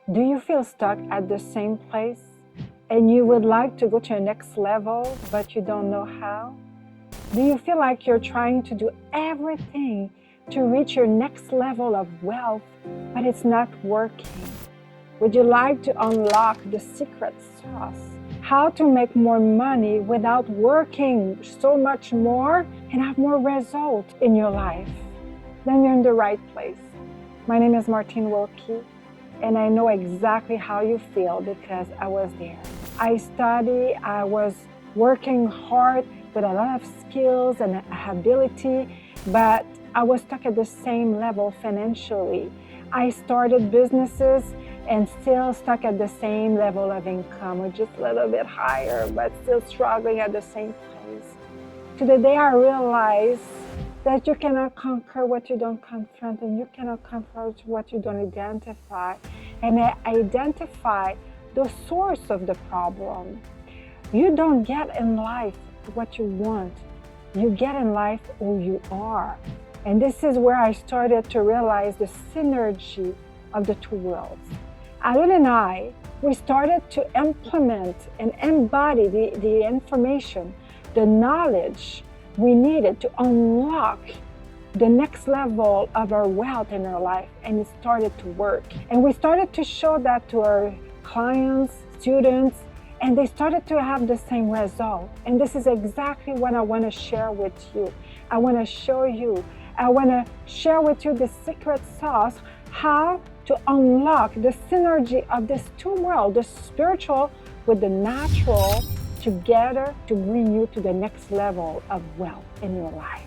Do you feel stuck at the same place and you would like to go to your next level, but you don't know how? Do you feel like you're trying to do everything to reach your next level of wealth, but it's not working? Would you like to unlock the secret sauce? How to make more money without working so much more and have more results in your life? Then you're in the right place. My name is Martine Wilkie, and I know exactly how you feel because I was there. I was working hard with a lot of skills and ability, but I was stuck at the same level financially. I started businesses and still stuck at the same level of income, or just a little bit higher, but still struggling at the same place. To the day I realized that you cannot conquer what you don't confront, and you cannot confront what you don't identify. And I identify the source of the problem. You don't get in life what you want. You get in life who you are. And this is where I started to realize the synergy of the two worlds. Allen and I, we started to implement and embody the information, the knowledge we needed to unlock the next level of our wealth in our life, and it started to work. And we started to show that to our clients, students, and they started to have the same result. And this is exactly what I want to share with you. I want to show you, I want to share with you the secret sauce, how to unlock the synergy of these two worlds, the spiritual with the natural, together to bring you to the next level of wealth in your life.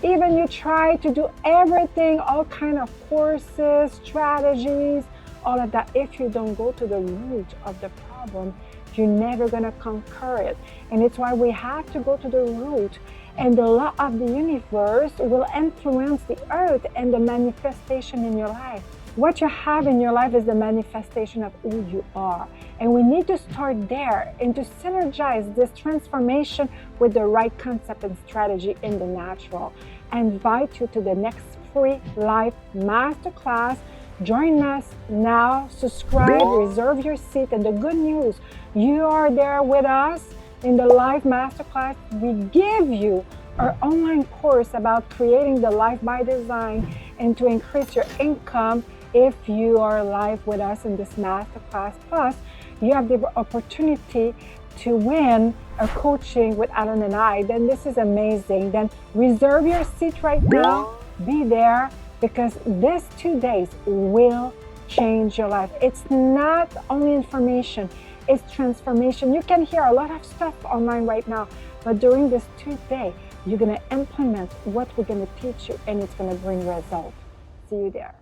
Even you try to do everything, all kind of courses, strategies, all of that, if you don't go to the root of the problem, you're never going to conquer it. And it's why we have to go to the root. And the law of the universe will influence the earth and the manifestation in your life. What you have in your life is the manifestation of who you are. And we need to start there and to synergize this transformation with the right concept and strategy in the natural. I invite you to the next free live masterclass. Join us now, subscribe, reserve your seat. And the good news, you are there with us in the live masterclass. We give you our online course about creating the life by design and to increase your income if you are live with us in this masterclass. Plus, you have the opportunity to win a coaching with Allen and I. Then this is amazing. Then reserve your seat right now. Be there, because these 2 days will change your life. It's not only information, it's transformation. You can hear a lot of stuff online right now, but during this 2 days, you're going to implement what we're going to teach you, and it's going to bring results. See you there.